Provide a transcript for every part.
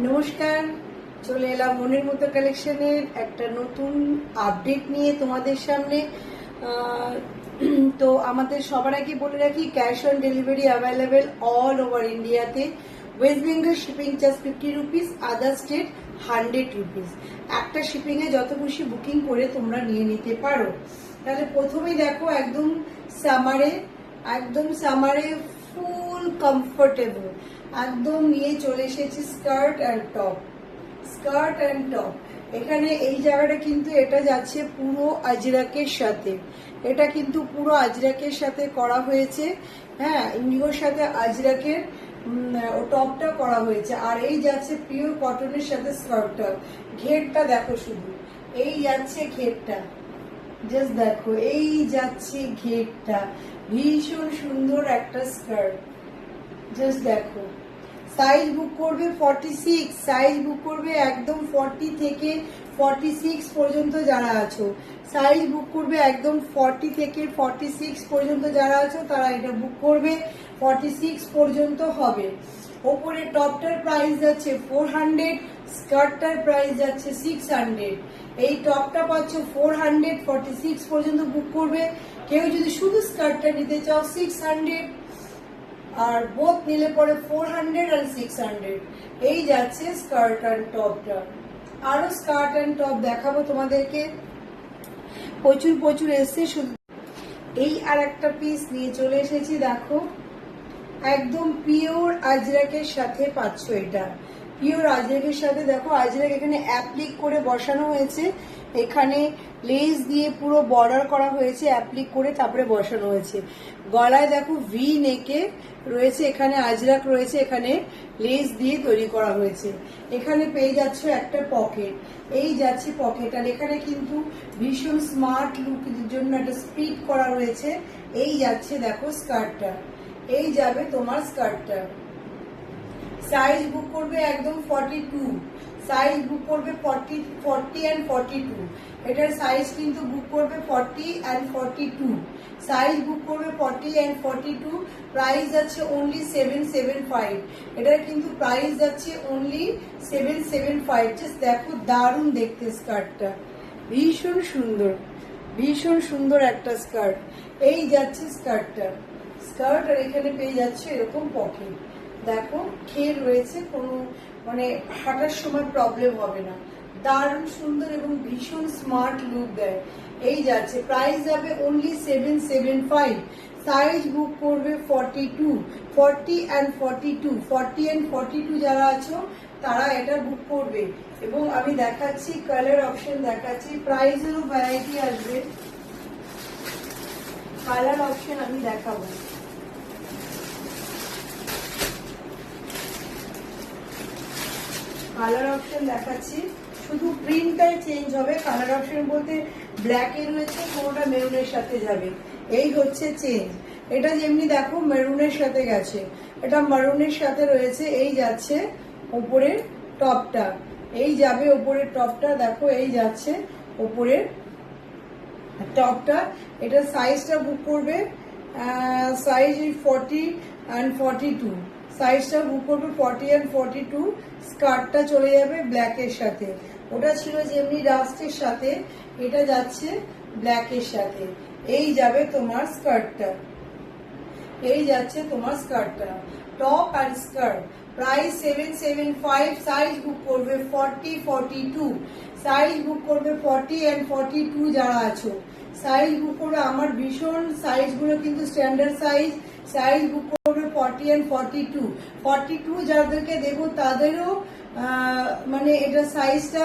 নমস্কার, চলে এলাম মনের মতো কালেকশনের একটা নতুন আপডেট নিয়ে তোমাদের সামনে। তো আমাদের সবার আগে বলে রাখি, cash on delivery available all over ইন্ডিয়াতে। West Bengal shipping charge 50 rupees, other state 100 rupees. একটা শিপিংয়ে যত খুশি বুকিং করে তোমরা নিয়ে নিতে পারো। তাহলে প্রথমেই দেখো, একদম সামারে ফুল কমফোর্টেবল একদম নিয়ে চলে এসেছি স্কার্ট অ্যান্ড টপ। এখানে এই জায়গাটা কিন্তু এটা যাচ্ছে পুরো আজরাকের সাথে, এটা কিন্তু পুরো আজরাকের সাথে করা হয়েছে। হ্যাঁ, ইন্ডিগোর সাথে আজরাকের টপটা করা হয়েছে। আর এই যাচ্ছে পিওর কটনের সাথে স্কার্টটা। ঘেরটা দেখো, শুধু এই যাচ্ছে ঘেরটা, জাস্ট দেখো এই যাচ্ছে ঘেরটা। ভীষণ সুন্দর একটা স্কার্ট, জাস্ট দেখো। সাইজ বুক করবে 46, সাইজ বুক করবে একদম 40 থেকে 46 পর্যন্ত যারা আছো, সাইজ বুক করবে একদম 40 থেকে 46 পর্যন্ত যারা আছো তারা এটা বুক করবে। 46 পর্যন্ত হবে। ওপরে টপটার প্রাইস যাচ্ছে 400, স্কার্টটার প্রাইস যাচ্ছে 600। এই টপটা পাচ্ছ 400, 46 পর্যন্ত বুক করবে। কেউ যদি শুধু স্কার্টটা নিতে চাও 600, আর বোথ নিলে পরে 400 আর 600। এই যাচ্ছে স্কার্ট অ্যান্ড টপটা। আরো স্কার্ট অ্যান্ড টপ দেখাবো তোমাদেরকে, প্রচুর এসছে। শুধু এই আর একটা পিস নিয়ে চলে এসেছি, দেখো একদম পিওর আজরাকের সাথে পাচ্ছ। এটা পিওর আজরাকের সাথে, দেখো আজরাক এখানে অ্যাপ্লিক করে বসানো হয়েছে, এখানে লেস দিয়ে পুরো বর্ডার করা হয়েছে, অ্যাপ্লিক করে তারপরে বসানো হয়েছে। গলায় দেখো ভি নেকে রয়েছে, এখানে আজরাক রয়েছে, এখানে লেস দিয়ে তৈরি করা হয়েছে। এখানে পেয়ে যাচ্ছ একটা পকেট, এই যাচ্ছে পকেট। আর এখানে কিন্তু ভীষণ স্মার্ট লুকের জন্য একটা স্পিড করা রয়েছে। এই যাচ্ছে দেখো স্কার্টটা, এই যাবে তোমার স্কার্টটা। সাইজ বুক করবে একদম 42, সাইজ বুক করবে 40 and 42। এটার সাইজ কিন্তু বুক করবে 40 and 42, সাইজ বুক করবে 40 and 42। প্রাইস যাচ্ছে অনলি 775। এটার কিন্তু প্রাইস যাচ্ছে অনলি 775। জাস্ট দেখো, দারুণ দেখতে স্কার্টটা, ভীষণ সুন্দর একটা স্কার্ট। এই যাচ্ছে স্কার্টটা, স্কার্ট। আর এখানে পেয়ে যাচ্ছে এরকম পকেট, দেখো ঘের রয়েছে, কোনো মানে হাঁটার সময় প্রবলেম হবে না। দারুণ সুন্দর এবং ভীষণ স্মার্ট লুক দেয়। এই যাচ্ছে, প্রাইস যাবে অনলি 775। সাইজ বুক করবে 42, 40 and 42, 40 and 42 যারা আছো তারা এটা বুক করবে। এবং আমি দেখাচ্ছি কালার অপশন, দেখাচ্ছি প্রাইসেরও ভ্যারাইটি আসবে, কালার অপশন আমি দেখাবো। কালার অপশন দেখাচ্ছি, শুধু প্রিন্টটাই চেঞ্জ হবে। কালার অপশন বলতে ব্ল্যাক এ রয়েছে, কোনোটা মেরুনের সাথে যাবে, এই হচ্ছে চেঞ্জ। এটা যেমনি দেখো মেরুনের সাথে গেছে, এটা মারুনের সাথে রয়েছে। এই যাচ্ছে ওপরের টপটা, এই যাবে ওপরের টপটা, দেখো এই যাচ্ছে ওপরের টপটা। এটা সাইজটা বুক করবে, সাইজ 40 and 42, সাইজটা বুক করবে 40 and 42। স্কার্টটা চলে যাবে ব্ল্যাকের সাথে, ওটা ছিল যেমনি রাস্টের সাথে, এটা যাচ্ছে ব্ল্যাকের সাথে। এই যাবে তোমার স্কার্টটা, এই যাচ্ছে তোমার স্কার্টটা। টপ আর স্কার্ট প্রাইস 775। সাইজ বুক করবে 40, 42, সাইজ বুক করবে 40 and 42 যারা আছো, সাইজ বুক করবে। আমার ভীষণ সাইজগুলো কিন্তু স্ট্যান্ডার্ড সাইজ, সাইজ বুক করবে 40 and 42। 42 যাদেরকে দেবো তাদেরও মানে এটা সাইজটা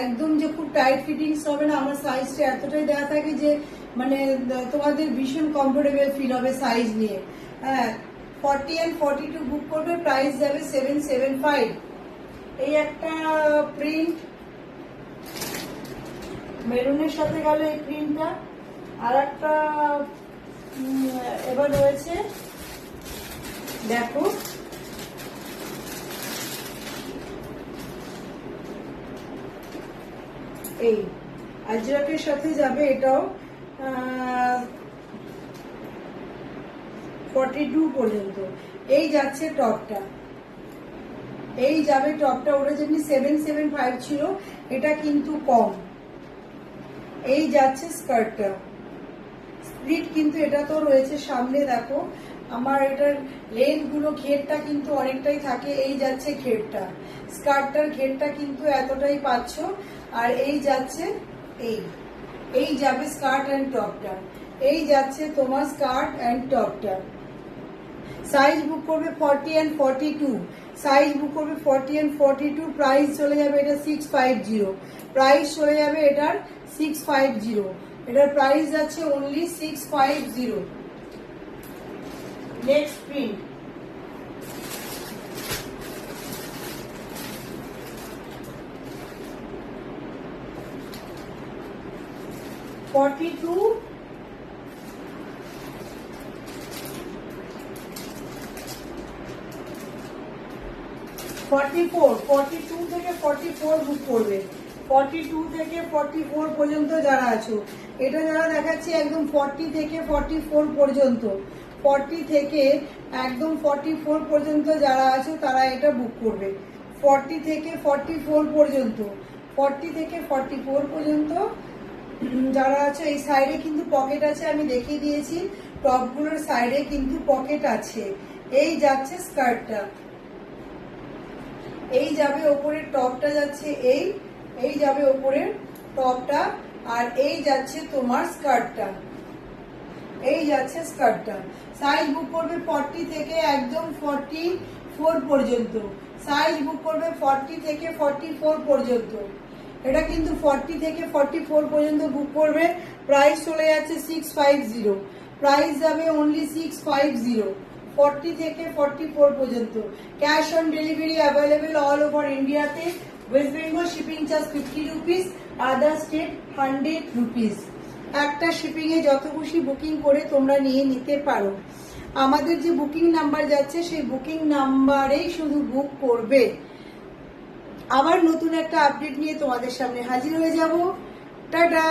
একদম যে খুব টাইট ফিটিংস হবে না, আমার সাইজটা এতটাই দেওয়া থাকে যে মানে তোমাদের ভীষণ কমফোর্টেবল ফিল হবে সাইজ নিয়ে। হ্যাঁ, 40 and 42 বুক করবে, প্রাইস যাবে 775। এই একটা প্রিন্ট মেরুনের সাথে গেল এই প্রিন্টটা। আর একটা এবার রয়েছে, দেখো এই আজরাকের সাথে যাবে, এটাও 42 পর্যন্ত। এই যাচ্ছে টপটা, এই যাবে টপটা, ওটা যেমনি 775 ছিল, এটা কিন্তু কম। এই যাচ্ছে স্কার্টটা, স্প্লিট কিন্তু এটা তো রয়েছে সামনে, দেখো আমার এটার লেন্থ গুলো, ঘেরটা কিন্তু অনেকটাই থাকে। এই যাচ্ছে ঘেরটা, স্কার্টটার ঘেরটা কিন্তু এতটাই পাচ্ছ। আর এই যাচ্ছে এই যাবে স্কার্ট অ্যান্ড টপটা, এই যাচ্ছে তোমার স্কার্ট অ্যান্ড টপটা। সাইজ বুক করবে 40 and 42, সাইজ বুক করবে 40 and 42, প্রাইস চলে যাবে এটা 650, প্রাইস চলে যাবে এটার 650, এটার প্রাইস যাচ্ছে অনলি 650। নেক্সট প্রিন্ট, $42, 44, 42 থেকে 44 বুক করবে, 42 থেকে 44 পর্যন্ত যারা আছো। এটা যারা দেখাচ্ছি একদম 40 থেকে 44 পর্যন্ত, 40 থেকে একদম 44 পর্যন্ত যারা আছো তারা এটা বুক করবে। 40 থেকে 44 পর্যন্ত, 40 থেকে 44 পর্যন্ত যারা আছে। এই সাইডে কিন্তু পকেট আছে, আমি দেখিয়ে দিয়েছি টপগুলোর সাইডে কিন্তু পকেট আছে। এই যাচ্ছে স্কার্টটা, এই যাবে ওপরের টপটা যাচ্ছে, এই যাবে ওপরের টপটা, আর এই যাচ্ছে তোমার স্কার্টটা, এই যাচ্ছে স্কার্টটা। সাইজ বুক করবে 40 থেকে একদম 44 পর্যন্ত, সাইজ বুক করবে 40 থেকে 44 পর্যন্ত। এটা কিন্তু 40 থেকে 44 পর্যন্ত বুক করবে, প্রাইস চলে যাচ্ছে 650, প্রাইস যাবে অনলি 650, 40 থেকে 44 পর্যন্ত। Cash on delivery available all over ইন্ডিয়াতে। West Bengal shipping charge 50 rupees, other state 100 rupees. একটা শিপিং এ যত খুশি বুকিং করে তোমরা নিয়ে নিতে পারো। আমাদের যে বুকিং নাম্বার যাচ্ছে সেই বুকিং নাম্বারেই শুধু বুক করবে। আবার নতুন একটা আপডেট নিয়ে তোমাদের সামনে হাজির হয়ে যাব। টাটা।